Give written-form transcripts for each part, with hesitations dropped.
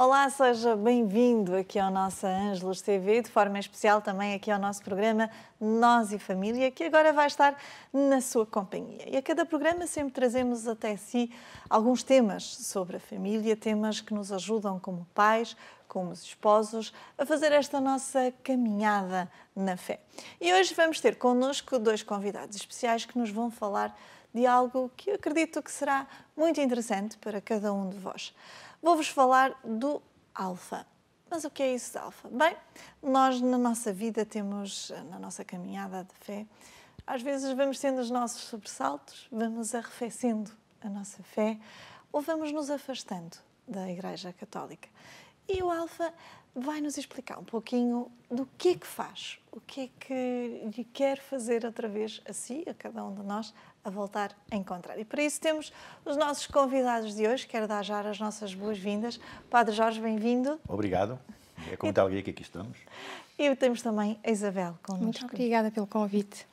Olá, seja bem-vindo aqui ao nosso Ângelos TV, de forma especial também aqui ao nosso programa Nós e Família, que agora vai estar na sua companhia. E a cada programa sempre trazemos até si alguns temas sobre a família, temas que nos ajudam como pais, como esposos, a fazer esta nossa caminhada na fé. E hoje vamos ter connosco dois convidados especiais que nos vão falar de algo que eu acredito que será muito interessante para cada um de vós. Vou-vos falar do Alfa. Mas o que é isso de Alfa? Bem, nós na nossa vida temos, na nossa caminhada de fé, às vezes vamos tendo os nossos sobressaltos, vamos arrefecendo a nossa fé ou vamos nos afastando da Igreja Católica. E o Alfa vai nos explicar um pouquinho do que é que faz, o que é que lhe quer fazer outra vez a si, a cada um de nós, a voltar a encontrar. E para isso temos os nossos convidados de hoje. Quero dar já as nossas boas-vindas. Padre Jorge, bem-vindo. Obrigado. É com muita alegria que aqui estamos. E temos também a Isabel connosco. Muito obrigada pelo convite.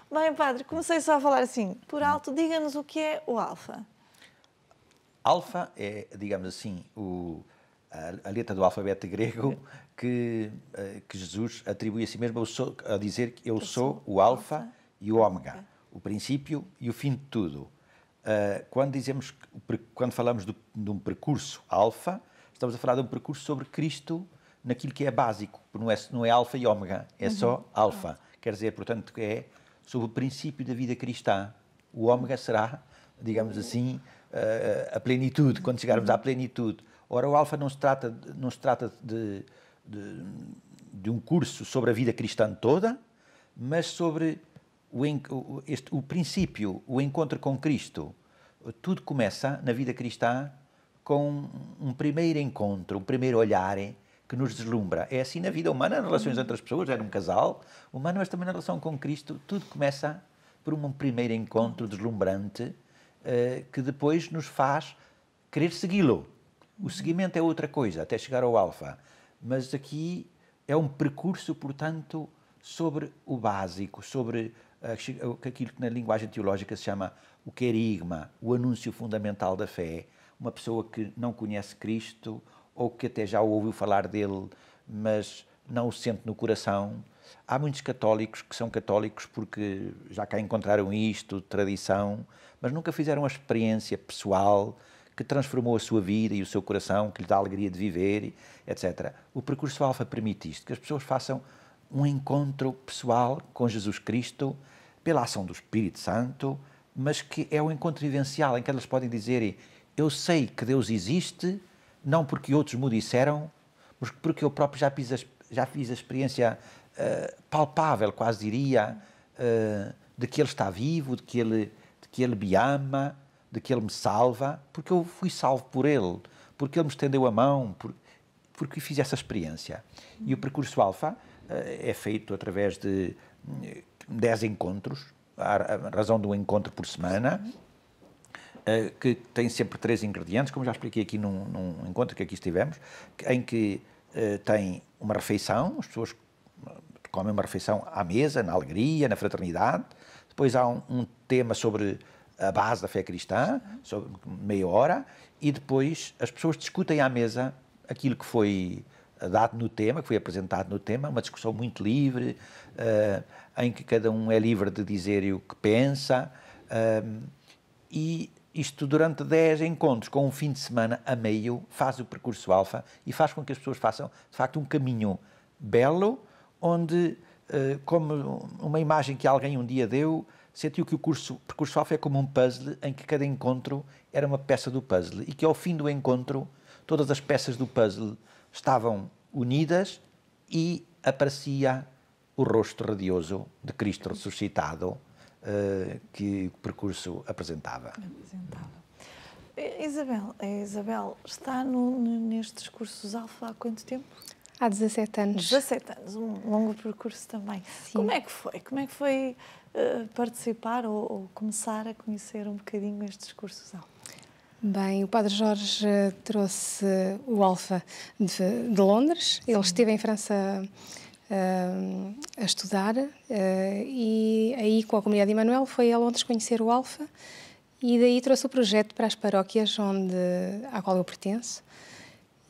Bem, Padre, comecei só a falar assim, por alto, diga-nos o que é o Alfa. Alfa é, digamos assim, a letra do alfabeto grego que Jesus atribui a si mesmo a dizer que eu sou o Alfa e o Ômega, o princípio e o fim de tudo. Quando falamos de um percurso Alfa, estamos a falar de um percurso sobre Cristo naquilo que é básico, não é Alfa e Ômega, é só Alfa. Quer dizer, portanto, que é sobre o princípio da vida cristã. O Ômega será, digamos assim, a plenitude, quando chegarmos à plenitude. Ora, o Alfa não se trata de um curso sobre a vida cristã toda, mas sobre o princípio, o encontro com Cristo. Tudo começa na vida cristã com um primeiro encontro, um primeiro olhar que nos deslumbra. É assim na vida humana, nas relações entre as pessoas, é num casal humano, mas também na relação com Cristo. Tudo começa por um primeiro encontro deslumbrante que depois nos faz querer segui-lo. O seguimento é outra coisa, até chegar ao Alfa. Mas aqui é um percurso, portanto, sobre o básico, sobre aquilo que na linguagem teológica se chama o querigma, o anúncio fundamental da fé. Uma pessoa que não conhece Cristo ou que até já ouviu falar dele, mas não o sente no coração. Há muitos católicos que são católicos porque já cá encontraram isto, tradição, mas nunca fizeram a experiência pessoal que transformou a sua vida e o seu coração, que lhe dá a alegria de viver, etc. O percurso Alfa permite isto, que as pessoas façam um encontro pessoal com Jesus Cristo, pela ação do Espírito Santo, mas que é um encontro vivencial, em que elas podem dizer: eu sei que Deus existe, não porque outros me o disseram, mas porque eu próprio já fiz a experiência palpável, quase diria, de que Ele está vivo, de que Ele me ama, de que Ele me salva, porque eu fui salvo por Ele, porque Ele me estendeu a mão, porque fiz essa experiência. E o percurso Alfa é feito através de 10 encontros, a razão de um encontro por semana, que tem sempre 3 ingredientes, como já expliquei aqui num encontro que aqui estivemos, em que tem uma refeição, as pessoas comem uma refeição à mesa, na alegria, na fraternidade. Depois há um tema sobre a base da fé cristã, sobre meia hora, e depois as pessoas discutem à mesa aquilo que foi dado no tema, que foi apresentado no tema, uma discussão muito livre, em que cada um é livre de dizer o que pensa, e isto durante 10 encontros, com um fim de semana a meio, faz o percurso Alfa e faz com que as pessoas façam, de facto, um caminho belo, onde, como uma imagem que alguém um dia deu, sentiu que o percurso Alfa é como um puzzle, em que cada encontro era uma peça do puzzle, e que ao fim do encontro, todas as peças do puzzle estavam unidas e aparecia o rosto radioso de Cristo ressuscitado, que o percurso apresentava. Isabel está nestes cursos Alfa há quanto tempo? Há 17 anos. 17 anos, um longo percurso também. Sim. Como é que foi? Como é que foi participar ou começar a conhecer um bocadinho estes cursos Alfa? Bem, o Padre Jorge trouxe o Alfa de Londres. Ele esteve em França a estudar e aí com a comunidade de Emmanuel foi a Londres conhecer o Alfa e daí trouxe o projeto para as paróquias à qual eu pertenço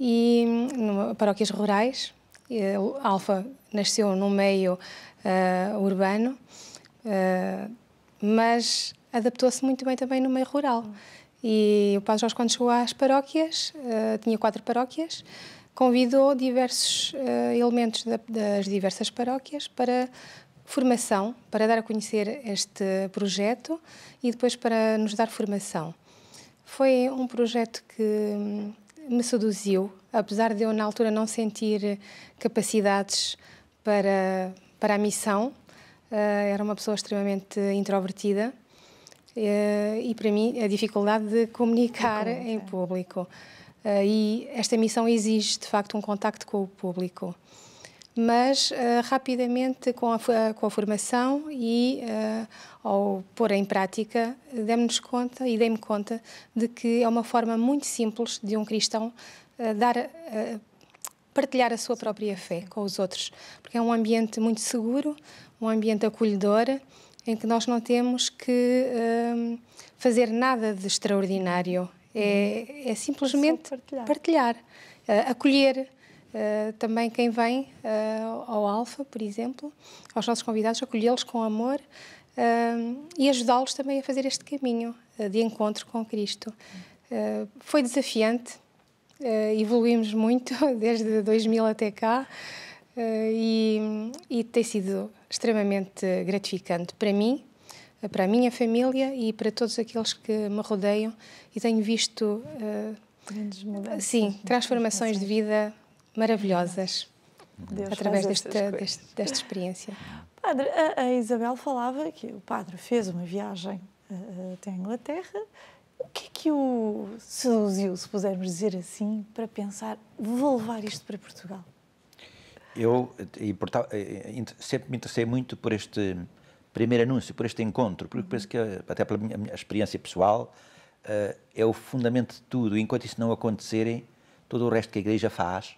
e paróquias rurais. Alfa nasceu num meio urbano, mas adaptou-se muito bem também no meio rural. E o Padre Jorge, quando chegou às paróquias, tinha 4 paróquias, convidou diversos elementos das diversas paróquias para formação, para dar a conhecer este projeto e depois para nos dar formação. Foi um projeto que me seduziu, apesar de eu na altura não sentir capacidades para a missão. Era uma pessoa extremamente introvertida e para mim a dificuldade de comunicar em público. E esta missão exige de facto um contacto com o público. Mas rapidamente com a formação e ao pôr em prática, demos-nos conta e dei-me conta de que é uma forma muito simples de um cristão partilhar a sua própria fé com os outros, porque é um ambiente muito seguro, um ambiente acolhedor, em que nós não temos que fazer nada de extraordinário, é simplesmente partilhar, acolher. Também quem vem ao Alfa, por exemplo, aos nossos convidados, acolhê-los com amor e ajudá-los também a fazer este caminho de encontro com Cristo. Foi desafiante, evoluímos muito desde 2000 até cá e tem sido extremamente gratificante para mim, para a minha família e para todos aqueles que me rodeiam, e tenho visto transformações de vida maravilhosas através desta experiência. Padre, a Isabel falava que o padre fez uma viagem até a Inglaterra. O que é que o seduziu, se pudermos dizer assim, para pensar, vou levar isto para Portugal? Eu sempre me interessei muito por este primeiro anúncio, por este encontro, porque penso que, até pela minha experiência pessoal, é o fundamento de tudo. Enquanto isso não acontecer, todo o resto que a Igreja faz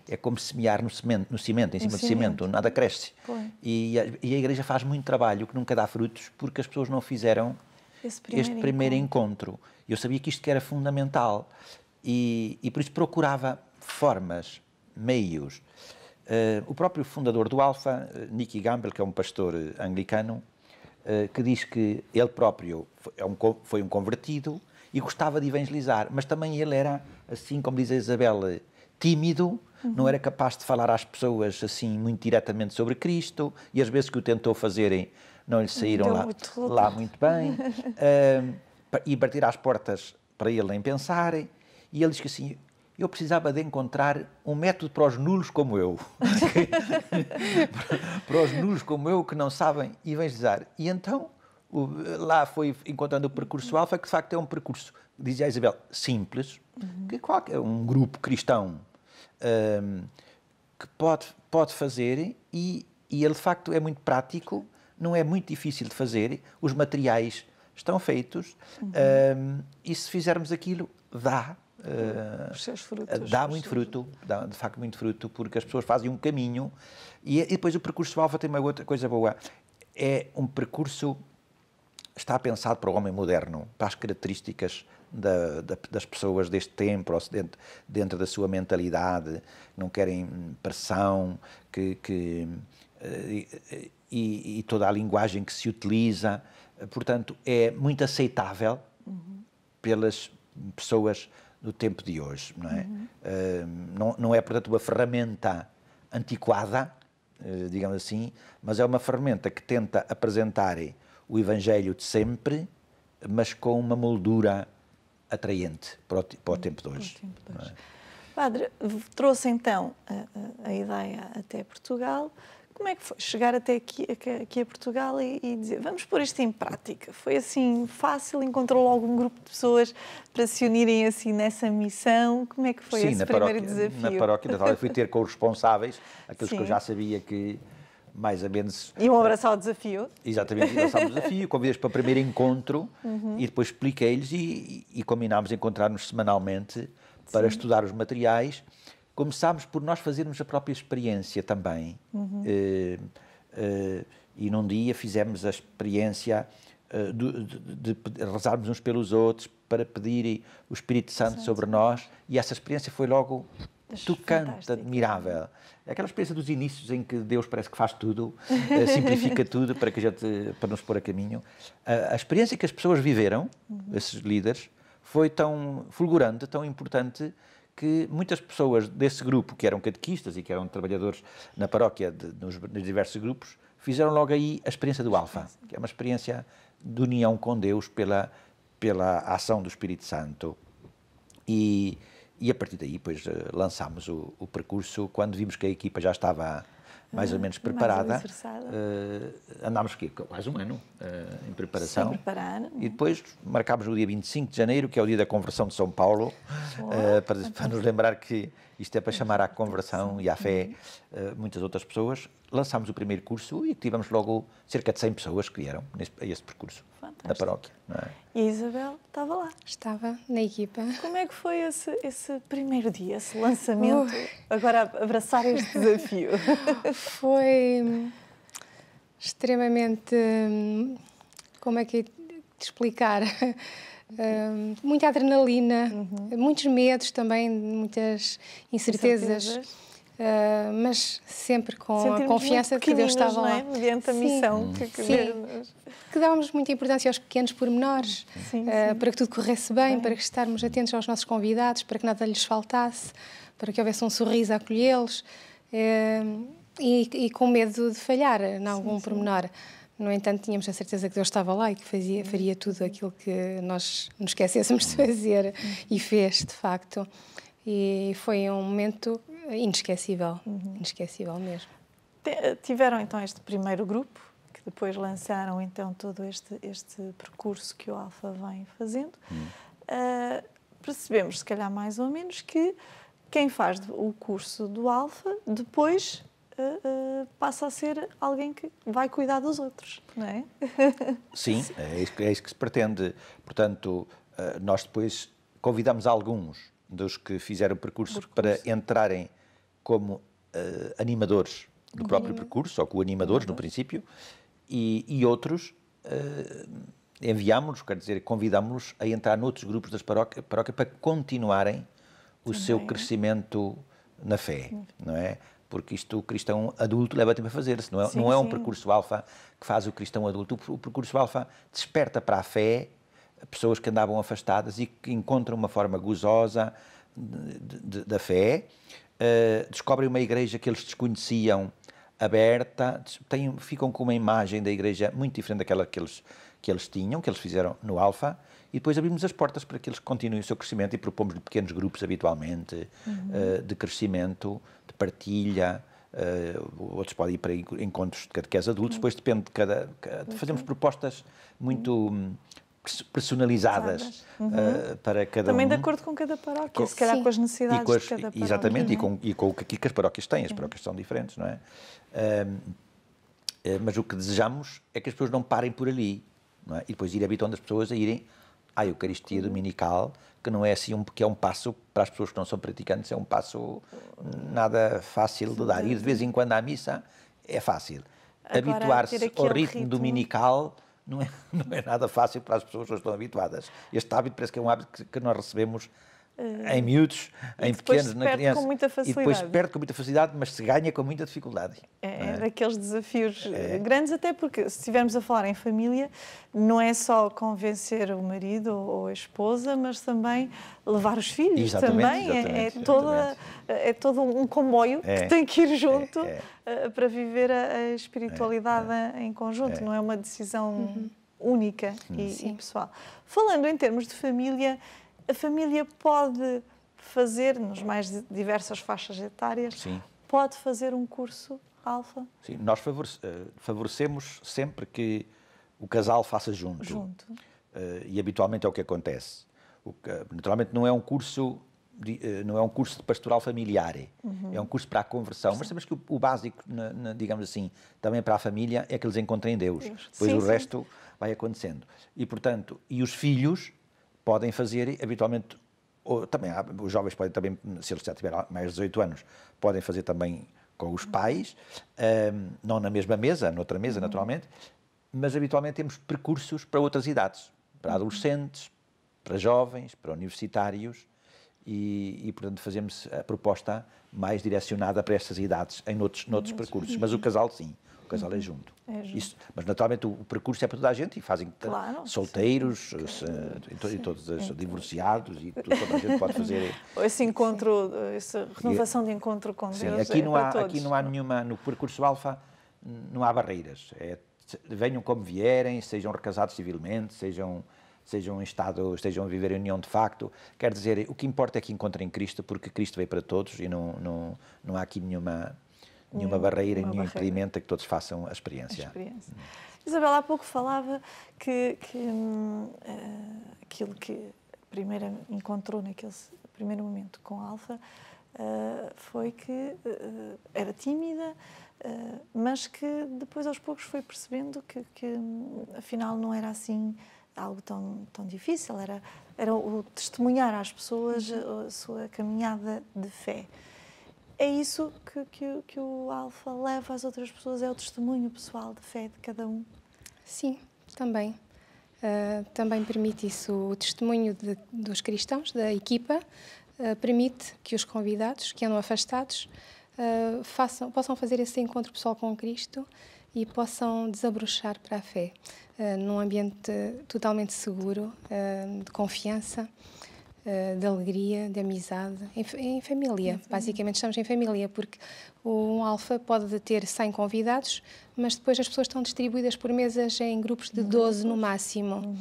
é como semear no cimento, em cima do cimento, nada cresce. E a Igreja faz muito trabalho que nunca dá frutos porque as pessoas não fizeram este primeiro encontro. Eu sabia que isto que era fundamental e por isso procurava formas, meios. O próprio fundador do Alfa, Nicky Gamble, que é um pastor anglicano, que diz que ele próprio foi um convertido e gostava de evangelizar, mas também ele era, assim como diz a Isabel, tímido, não era capaz de falar às pessoas assim muito diretamente sobre Cristo, e as vezes que o tentou fazerem não lhe saíram lá muito bem, e bater às portas para ele nem pensarem, e ele diz que assim, eu precisava de encontrar um método para os nulos como eu, para os nulos como eu que não sabem evangelizar. E então lá foi encontrando o percurso Alfa, que de facto é um percurso, dizia a Isabel, simples, que um grupo cristão que pode fazer e ele de facto é muito prático, não é muito difícil de fazer, os materiais estão feitos e se fizermos aquilo, dá. Os seus frutos. Dá muito fruto, dá de facto muito fruto, porque as pessoas fazem um caminho e depois o percurso Alfa tem uma outra coisa boa. É um percurso, está pensado para o homem moderno, para as características das pessoas deste tempo, dentro da sua mentalidade, não querem pressão, e toda a linguagem que se utiliza. Portanto, é muito aceitável pelas pessoas do tempo de hoje, não é? Não é, portanto, uma ferramenta antiquada, digamos assim, mas é uma ferramenta que tenta apresentar o Evangelho de sempre, mas com uma moldura atraente para o tempo de hoje. É? Padre, trouxe então a ideia até Portugal. Como é que foi chegar até aqui a Portugal e dizer, vamos pôr isto em prática? Foi assim fácil? Encontrou logo um grupo de pessoas para se unirem assim nessa missão? Como é que foi esse primeiro desafio? Na paróquia da eu fui ter com os responsáveis, aqueles que eu já sabia que mais ou menos... Iam abraçar o desafio. Exatamente, abraçámos o desafio, convidei-os para o primeiro encontro e depois expliquei-lhes e combinámos encontrar-nos semanalmente para estudar os materiais. Começámos por nós fazermos a própria experiência também. E num dia fizemos a experiência de rezarmos uns pelos outros, para pedir o Espírito Santo sobre nós, e essa experiência foi logo tocante, admirável. É aquela experiência dos inícios em que Deus parece que faz tudo, simplifica tudo para nos pôr a caminho. A experiência que as pessoas viveram, esses líderes, foi tão fulgurante, tão importante, que muitas pessoas desse grupo, que eram catequistas e que eram trabalhadores na paróquia, nos diversos grupos, fizeram logo aí a experiência do Alfa, que é uma experiência de união com Deus pela ação do Espírito Santo. E a partir daí, depois, lançámos o percurso. Quando vimos que a equipa já estava mais ou menos preparada, andámos quase um ano em preparação. Sem preparar. E depois marcámos o dia 25 de janeiro, que é o dia da conversão de São Paulo, para nos lembrar que isto é para chamar à conversão e à fé muitas outras pessoas. Lançámos o primeiro curso e tivemos logo cerca de 100 pessoas que vieram a esse percurso. Fantástico. Da paróquia. Não é? E a Isabel estava lá. Estava na equipa. Como é que foi esse primeiro dia, esse lançamento, agora abraçar este desafio? Foi extremamente, como é que é de explicar? Muita adrenalina, muitos medos também, muitas incertezas. Mas sempre com a confiança de que Deus estava lá. Mediante a missão que dávamos muita importância aos pequenos pormenores, para que tudo corresse bem, para que estarmos atentos aos nossos convidados, para que nada lhes faltasse, para que houvesse um sorriso a acolhê-los, e com medo de falhar em algum pormenor. No entanto, tínhamos a certeza que Deus estava lá e que faria tudo aquilo que nós nos esquecêssemos de fazer, e fez, de facto. E foi um momento inesquecível, inesquecível mesmo. Tiveram então este primeiro grupo, que depois lançaram então todo este percurso que o Alfa vem fazendo. Percebemos, se calhar mais ou menos, que quem faz o curso do Alfa depois passa a ser alguém que vai cuidar dos outros, não é? Sim, é isso que se pretende. Portanto, nós depois convidamos alguns dos que fizeram o percurso para entrarem como animadores do próprio percurso, ou co-animadores no princípio, e outros enviámos-los, quer dizer, convidámos-los a entrar noutros grupos das paróquias para continuarem o seu crescimento na fé, não é? Porque isto o cristão adulto leva tempo a fazer-se, não é um percurso Alfa que faz o cristão adulto. O percurso Alfa desperta para a fé pessoas que andavam afastadas e que encontram uma forma gozosa da fé, descobrem uma igreja que eles desconheciam, aberta, ficam com uma imagem da igreja muito diferente daquela que eles tinham, que eles fizeram no Alfa, e depois abrimos as portas para que eles continuem o seu crescimento e propomos-lhe pequenos grupos habitualmente, de crescimento, de partilha. Outros podem ir para encontros de catequese adultos, depois depende de cada fazemos propostas muito personalizadas para cada Também de acordo com cada paróquia, se calhar com as necessidades de cada paróquia. Exatamente, e com o que as paróquias têm. As paróquias são diferentes, não é? Mas o que desejamos é que as pessoas não parem por ali, não é? E depois ir habituando as pessoas a irem à Eucaristia Dominical, que não é assim, que é um passo, para as pessoas que não são praticantes, é um passo nada fácil de dar. Ir de vez em quando à missa é fácil. Habituar-se ao ritmo dominical não é nada fácil para as pessoas que não estão habituadas. Este hábito parece que é um hábito que nós recebemos em miúdos, em pequenos, na criança. Com muita facilidade. E depois se perde com muita facilidade, mas se ganha com muita dificuldade. É daqueles desafios grandes, até porque se estivermos a falar em família, não é só convencer o marido ou a esposa, mas também levar os filhos. Exatamente, também. É todo um comboio que tem que ir junto para viver a espiritualidade em conjunto. Não é uma decisão única e pessoal. Falando em termos de família, a família pode fazer, nas mais diversas faixas etárias, pode fazer um curso Alfa? Sim, nós favorecemos sempre que o casal faça junto. E habitualmente é o que acontece. Naturalmente não é um curso de pastoral familiar, é um curso para a conversão, mas sabemos que o básico, digamos assim, também para a família é que eles encontrem Deus. Depois o resto vai acontecendo. E, portanto, os filhos podem fazer, habitualmente, também os jovens podem também, se eles já tiverem mais de 18 anos, podem fazer também com os pais, não na mesma mesa, noutra mesa, naturalmente, mas habitualmente temos percursos para outras idades, para adolescentes, para jovens, para universitários e portanto, fazemos a proposta mais direcionada para estas idades em noutros percursos. Mas o casal, sim. O casal é junto. Isso, mas, naturalmente, o percurso é para toda a gente e fazem solteiros, e todos os divorciados e toda a gente pode fazer. Esse encontro, essa renovação de encontro com Deus aqui não há, todos. aqui não há nenhuma, no percurso alfa não há barreiras. Venham como vierem, sejam recasados civilmente, estejam a viver em união de facto. Quer dizer, o que importa é que encontrem Cristo, porque Cristo veio para todos e não há aqui nenhuma barreira, nenhum impedimento a que todos façam a experiência. Isabel, há pouco falava que aquilo que primeiro encontrou naquele primeiro momento com a Alfa foi que era tímida, mas que depois aos poucos foi percebendo que afinal não era assim algo tão difícil, era o testemunhar às pessoas a sua caminhada de fé. É isso que o Alfa leva às outras pessoas, é o testemunho pessoal de fé de cada um? Sim, também. Também permite isso, o testemunho dos cristãos, da equipa, permite que os convidados, que andam afastados, possam fazer esse encontro pessoal com Cristo e possam desabrochar para a fé, num ambiente totalmente seguro, de confiança, de alegria, de amizade, em família. Basicamente estamos em família, porque um Alfa pode ter 100 convidados, mas depois as pessoas estão distribuídas por mesas em grupos de 12 no máximo,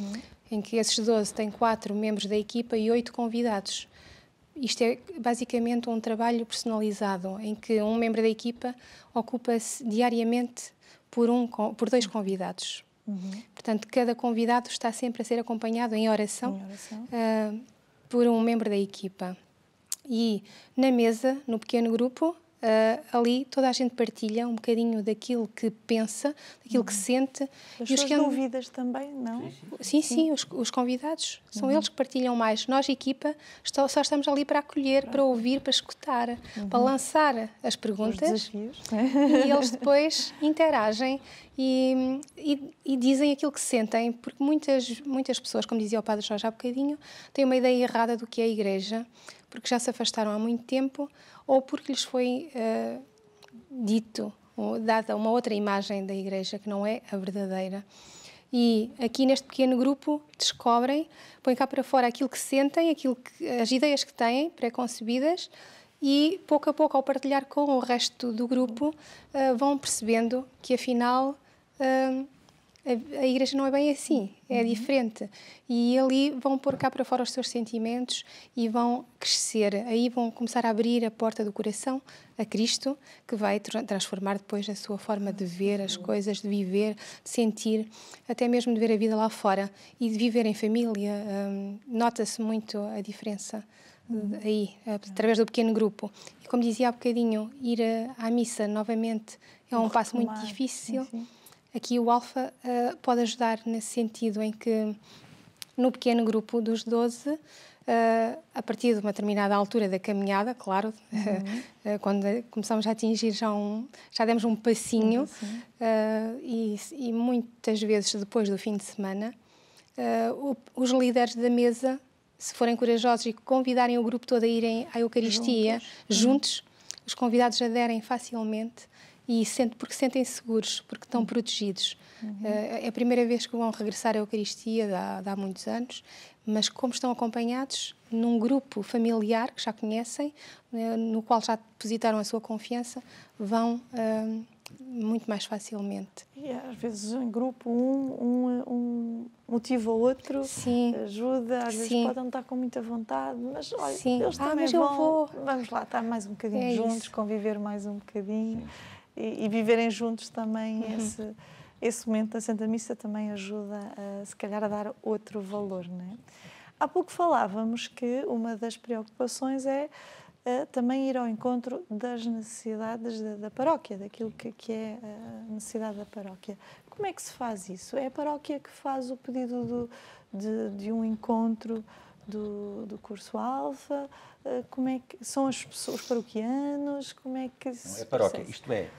em que esses 12 têm 4 membros da equipa e 8 convidados. Isto é basicamente um trabalho personalizado, em que um membro da equipa ocupa-se diariamente por 2 convidados. Portanto, cada convidado está sempre a ser acompanhado em oração. Por um membro da equipa. E na mesa, no pequeno grupo, ali toda a gente partilha um bocadinho daquilo que pensa, daquilo que sente. As suas dúvidas também, não? Sim, os convidados. São eles que partilham mais. Nós, equipa, só estamos ali para acolher, para ouvir, para escutar, para lançar as perguntas. Os desafios. E eles depois interagem e dizem aquilo que sentem, porque muitas pessoas, como dizia o Padre Jorge há bocadinho, têm uma ideia errada do que é a Igreja, porque já se afastaram há muito tempo ou porque lhes foi dito ou dada uma outra imagem da Igreja que não é a verdadeira. E aqui neste pequeno grupo descobrem, põem cá para fora aquilo que sentem, as ideias que têm pré-concebidas e pouco a pouco, ao partilhar com o resto do grupo, vão percebendo que afinal a Igreja não é bem assim, é diferente. E ali vão pôr cá para fora os seus sentimentos e vão crescer. Aí vão começar a abrir a porta do coração a Cristo, que vai transformar depois a sua forma de ver as coisas, de viver, de sentir, até mesmo de ver a vida lá fora e de viver em família. Nota-se muito a diferença aí, através do pequeno grupo. E como dizia há bocadinho, ir à missa novamente é um passo muito difícil. Sim. Aqui o Alfa pode ajudar nesse sentido, em que no pequeno grupo dos 12, a partir de uma determinada altura da caminhada, claro, quando começamos a atingir já demos um passinho, e muitas vezes depois do fim de semana, os líderes da mesa, se forem corajosos e convidarem o grupo todo a irem à Eucaristia juntos, os convidados aderem facilmente. Porque sentem-se seguros, porque estão protegidos. É a primeira vez que vão regressar à Eucaristia, há muitos anos, mas como estão acompanhados num grupo familiar que já conhecem, no qual já depositaram a sua confiança, vão muito mais facilmente. E às vezes em grupo um motiva o outro, ajuda, às vezes podem não estar com muita vontade, mas olha, eles também vão, vamos lá estar mais um bocadinho juntos, conviver mais um bocadinho. E viverem juntos também, esse momento da Santa Missa também ajuda, se calhar, a dar outro valor, não é? Há pouco falávamos que uma das preocupações é também ir ao encontro das necessidades da paróquia, daquilo que é a necessidade da paróquia. Como é que se faz isso? É a paróquia que faz o pedido de um encontro do curso Alfa? Como é que são as pessoas, os paroquianos? Como é que se é paróquia, isto é,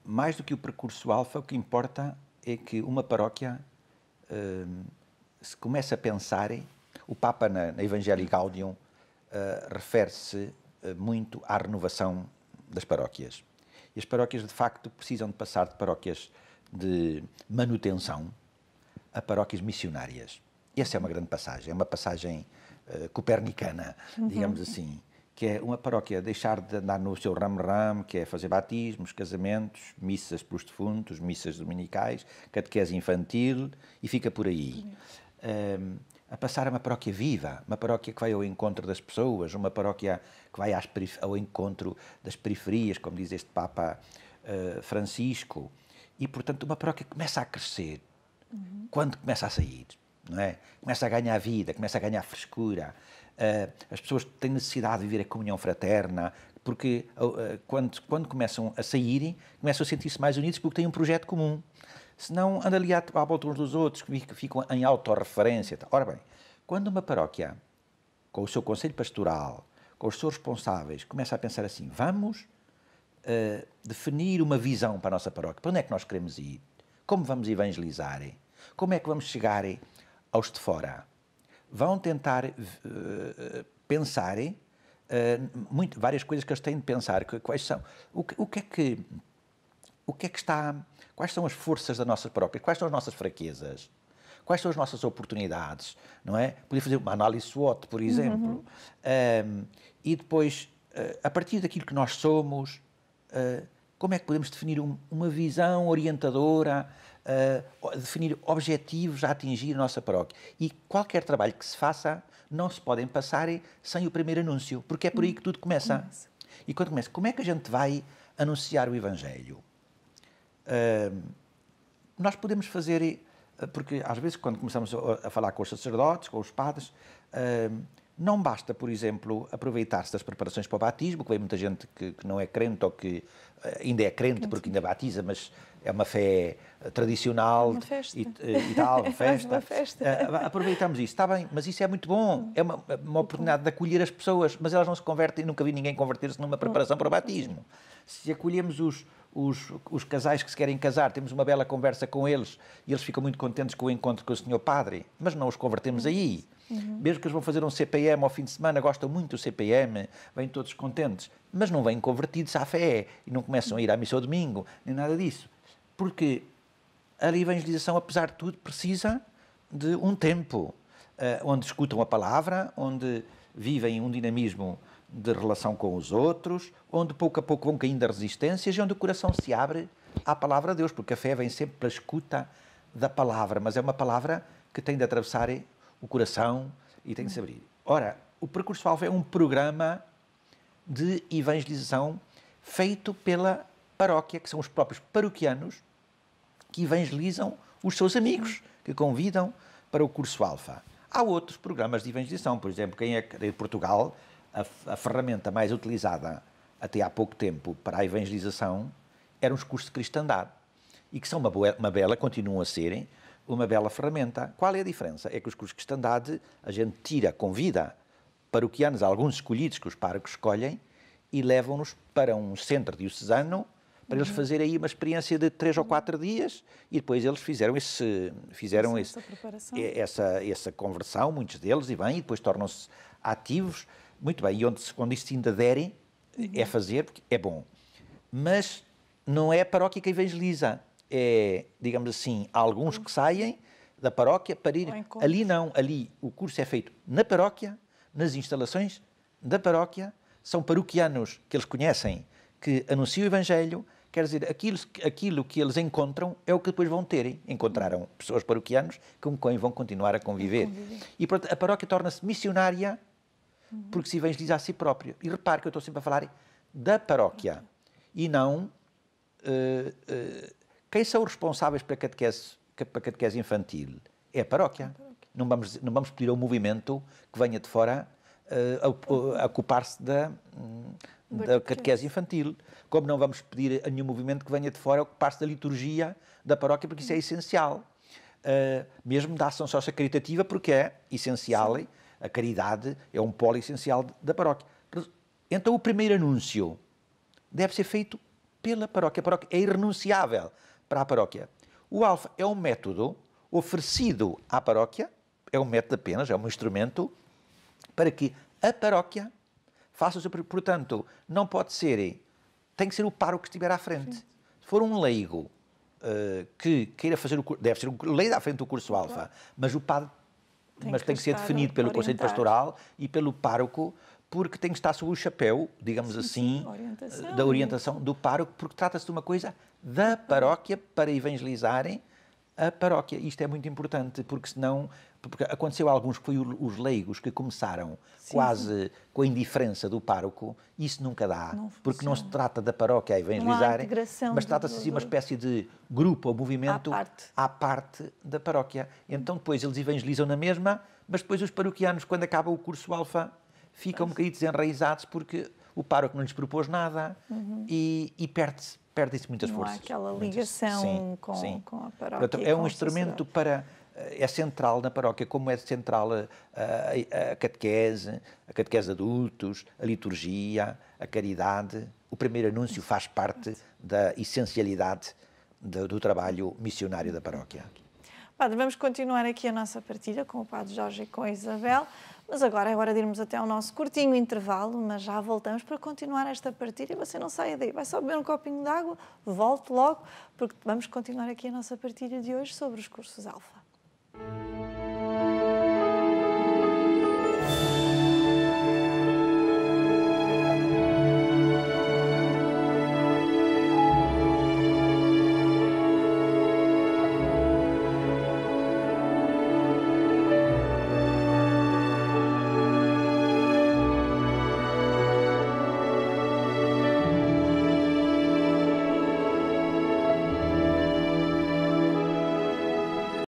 mais do que o percurso Alfa, o que importa é que uma paróquia se começa a pensar, o Papa na Evangelii Gaudium refere-se muito à renovação das paróquias. E as paróquias, de facto, precisam de passar de paróquias de manutenção a paróquias missionárias. E essa é uma grande passagem, é uma passagem copernicana, digamos assim, que é uma paróquia deixar de andar no seu ramo-ramo, que é fazer batismos, casamentos, missas pelos defuntos, missas dominicais, catequese infantil, e fica por aí. A passar a uma paróquia viva, uma paróquia que vai ao encontro das pessoas, uma paróquia que vai ao encontro das periferias, como diz este Papa Francisco, e, portanto, uma paróquia que começa a crescer quando começa a sair, não é? Começa a ganhar vida, começa a ganhar frescura. As pessoas têm necessidade de viver a comunhão fraterna, porque quando começam a sair, começam a sentir-se mais unidos porque têm um projeto comum. Senão, andam ali à volta uns dos outros, que ficam em autorreferência. Ora bem, quando uma paróquia, com o seu conselho pastoral, com os seus responsáveis, começa a pensar assim, vamos definir uma visão para a nossa paróquia, para onde é que nós queremos ir, como vamos evangelizar, como é que vamos chegar aos de fora. Vão tentar pensar várias coisas que eles têm de pensar. Quais são? Quais são as forças da nossa paróquia? Quais são as nossas fraquezas? Quais são as nossas oportunidades? Não é? Podia fazer uma análise SWOT, por exemplo. E depois, a partir daquilo que nós somos, como é que podemos definir uma visão orientadora, definir objetivos a atingir a nossa paróquia? E qualquer trabalho que se faça, não se podem passar sem o primeiro anúncio, porque é por aí que tudo começa. E quando começa, como é que a gente vai anunciar o Evangelho? Nós podemos fazer, porque às vezes quando começamos a falar com os sacerdotes, com os padres, não basta, por exemplo, aproveitar-se das preparações para o batismo, que vem muita gente que não é crente ou que ainda é crente porque ainda batiza, mas é uma fé tradicional e tal, uma festa. Uma festa. Aproveitamos isso, está bem, mas isso é muito bom, é uma oportunidade de acolher as pessoas, mas elas não se convertem, nunca vi ninguém converter-se numa preparação para o batismo. Se acolhemos os casais que se querem casar, temos uma bela conversa com eles e eles ficam muito contentes com o encontro com o Senhor Padre, mas não os convertemos aí. Mesmo que eles vão fazer um CPM ao fim de semana, gostam muito do CPM, vêm todos contentes, mas não vêm convertidos à fé e não começam a ir à missa ao domingo, nem nada disso. Porque a evangelização, apesar de tudo, precisa de um tempo onde escutam a palavra, onde vivem um dinamismo de relação com os outros, onde pouco a pouco vão caindo as resistências e onde o coração se abre à palavra de Deus, porque a fé vem sempre pela escuta da palavra, mas é uma palavra que tem de atravessar o coração e tem de se abrir. Ora, o Percurso Alfa é um programa de evangelização feito pela paróquia, que são os próprios paroquianos que evangelizam os seus amigos, que convidam para o Curso Alfa. Há outros programas de evangelização, por exemplo, quem é de Portugal, a ferramenta mais utilizada até há pouco tempo para a evangelização eram os cursos de cristandade, e que são uma bela, continuam a serem, uma bela ferramenta. Qual é a diferença? É que os cursos de cristandade a gente convida paroquianos, alguns escolhidos que os párocos escolhem, e levam-nos para um centro diocesano para eles fazerem aí uma experiência de 3 ou 4 dias, e depois eles fizeram essa conversão, muitos deles, e depois tornam-se ativos. Muito bem, e onde isso ainda derem, é fazer, porque é bom. Mas não é a paróquia que evangeliza. É, digamos assim, há alguns que saem da paróquia para ir... Ali não, ali o curso é feito na paróquia, nas instalações da paróquia, são paroquianos que eles conhecem, que anunciam o Evangelho, quer dizer, aquilo que eles encontram é o que depois vão ter. Encontraram pessoas paroquianos com quem vão continuar a conviver. E, portanto, a paróquia torna-se missionária porque se evangeliza a si própria. E repare que eu estou sempre a falar da paróquia e não... quem são os responsáveis pela catequese infantil? É a paróquia. Não vamos pedir ao movimento que venha de fora a ocupar-se da catequese infantil. Como não vamos pedir a nenhum movimento que venha de fora a ocupar-se da liturgia da paróquia, porque isso é essencial. Mesmo da ação sócio-caritativa, porque é essencial. Sim. A caridade é um polo essencial da paróquia. Então, o primeiro anúncio deve ser feito pela paróquia. A paróquia é irrenunciável para a paróquia. O Alfa é um método oferecido à paróquia é um método apenas, é um instrumento para que a paróquia faça o seu... Portanto, não pode ser... Tem que ser o pároco que estiver à frente. Sim. Se for um leigo que queira fazer o curso... Deve ser o leigo à frente do curso alfa, mas o padre... Mas tem que ser definido pelo Conselho Pastoral e pelo pároco, porque tem que estar sob o chapéu, digamos assim, da orientação do pároco, porque trata-se de uma coisa da paróquia para evangelizarem a paróquia. Isto é muito importante, porque senão... Porque aconteceu a alguns que foi os leigos que começaram quase com a indiferença do pároco. Isso nunca dá, porque não se trata da paróquia a evangelizarem, mas trata-se de uma espécie de grupo ou movimento à parte da paróquia. Então depois eles evangelizam na mesma, mas depois os paroquianos, quando acaba o curso alfa, ficam um bocadinho desenraizados porque o pároco não lhes propôs nada e perde-se muitas forças. Não há aquela ligação com a paróquia. Portanto, é um instrumento para... É central na paróquia, como é central a catequese de adultos, a liturgia, a caridade. O primeiro anúncio faz parte da essencialidade do trabalho missionário da paróquia. Padre, vamos continuar aqui a nossa partilha com o Padre Jorge e com a Isabel, mas agora é hora de irmos até ao nosso curtinho intervalo, mas já voltamos para continuar esta partilha. Você não saia daí, vai só beber um copinho de água, volte logo, porque vamos continuar aqui a nossa partilha de hoje sobre os cursos alfa.